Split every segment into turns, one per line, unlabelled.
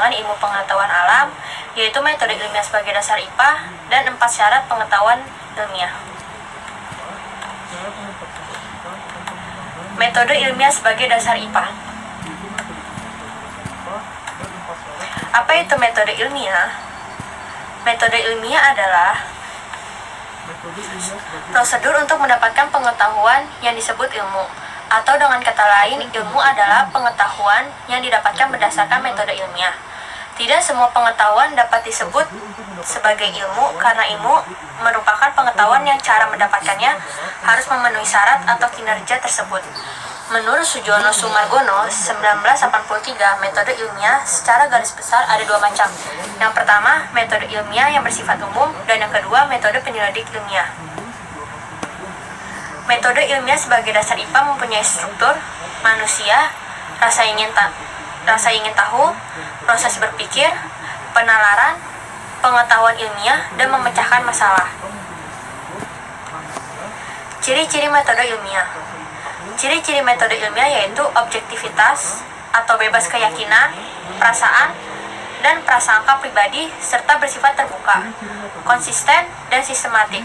pengetahuan ilmu pengetahuan alam, yaitu metode ilmiah sebagai dasar IPA, dan 4 syarat pengetahuan ilmiah. Metode ilmiah sebagai dasar IPA. Apa itu metode ilmiah? Metode ilmiah adalah prosedur untuk mendapatkan pengetahuan yang disebut ilmu. Atau dengan kata lain, ilmu adalah pengetahuan yang didapatkan berdasarkan metode ilmiah. Tidak semua pengetahuan dapat disebut sebagai ilmu karena ilmu merupakan pengetahuan yang cara mendapatkannya harus memenuhi syarat atau kinerja tersebut. Menurut Sujono Sumargono, 1983, metode ilmiah secara garis besar ada 2 macam. Yang pertama, metode ilmiah yang bersifat umum, dan yang kedua, metode penyelidik ilmiah. Metode ilmiah sebagai dasar IPA mempunyai struktur, manusia, rasa ingin tahu, proses berpikir, penalaran, pengetahuan ilmiah, dan memecahkan masalah. Ciri-ciri metode ilmiah. Ciri-ciri metode ilmiah yaitu objektivitas atau bebas keyakinan, perasaan, dan prasangka pribadi, serta bersifat terbuka, konsisten, dan sistematik.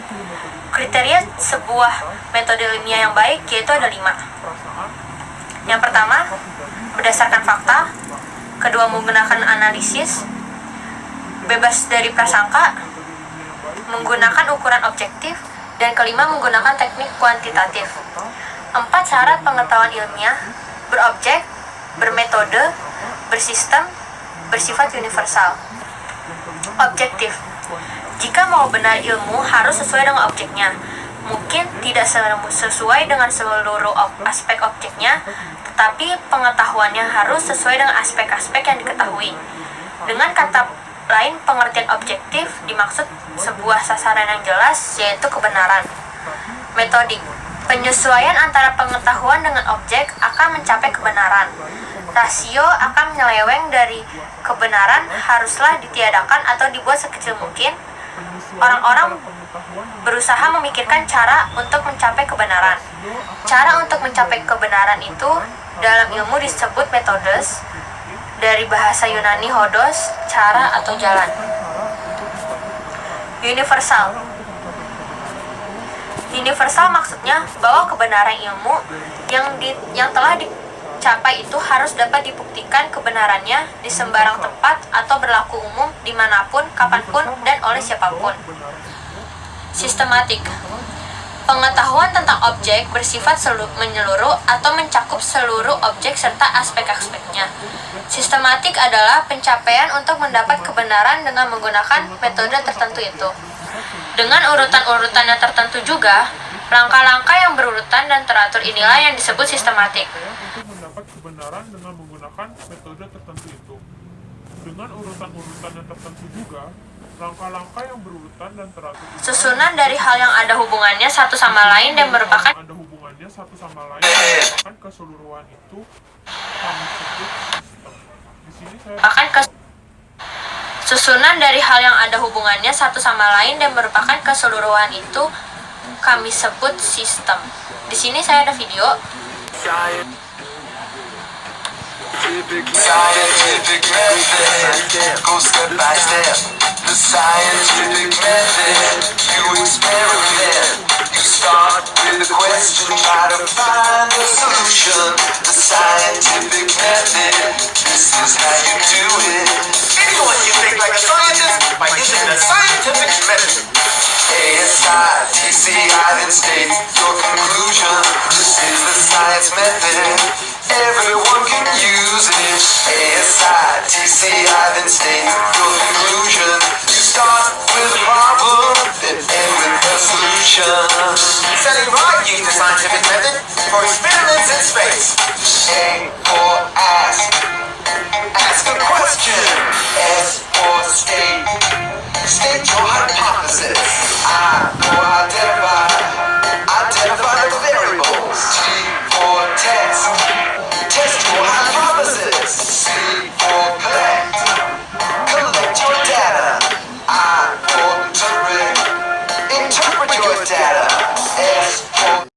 Kriteria sebuah metode ilmiah yang baik yaitu ada 5. Yang pertama, berdasarkan fakta. Kedua, menggunakan analisis, bebas dari prasangka, menggunakan ukuran objektif, dan kelima, menggunakan teknik kuantitatif. 4 syarat pengetahuan ilmiah: berobjek, bermetode, bersistem, bersifat universal. Objektif. Jika mau benar ilmu harus sesuai dengan objeknya. Mungkin tidak sesuai dengan seluruh aspek objeknya, tetapi pengetahuannya harus sesuai dengan aspek-aspek yang diketahui. Dengan kata lain, pengertian objektif dimaksud sebuah sasaran yang jelas, yaitu kebenaran. Metodik. Penyesuaian antara pengetahuan dengan objek akan mencapai kebenaran. Rasio akan menyeleweng dari kebenaran haruslah ditiadakan atau dibuat sekecil mungkin. Orang-orang berusaha memikirkan cara untuk mencapai kebenaran. Cara untuk mencapai kebenaran itu dalam ilmu disebut metodes, dari bahasa Yunani hodos, cara atau jalan. Universal. Universal maksudnya bahwa kebenaran ilmu yang telah dicapai itu harus dapat dibuktikan kebenarannya di sembarang tempat atau berlaku umum dimanapun, kapanpun, dan oleh siapapun. Sistematik. Pengetahuan tentang objek bersifat menyeluruh atau mencakup seluruh objek serta aspek-aspeknya. Sistematik adalah pencapaian untuk mendapat kebenaran dengan menggunakan metode tertentu itu. Dengan urutan-urutan yang tertentu juga, langkah-langkah yang berurutan dan teratur inilah yang disebut sistematik.
Untuk mendapat kebenaran dengan menggunakan metode tertentu itu. Dengan urutan-urutan yang tertentu juga, langkah-langkah yang berurutan dan teratur inilah
Susunan dari hal yang ada hubungannya satu sama lain dan merupakan
keseluruhan itu kami sebut sistem. Di sini saya
Susunan dari hal yang ada hubungannya satu sama lain dan merupakan keseluruhan itu kami sebut sistem. Di sini saya ada video.
Scientific method, go step by step. The scientific method, you experiment. You start with a question, try to find a solution. The scientific method, this is how you do it. Anyone can think like a scientist by using the scientific method. ASI, then state your conclusion. This is the science method. Everyone can use it. ASI, then state your conclusion. You start with a problem, then end with a solution. Setting right, use the scientific method for experiments in space.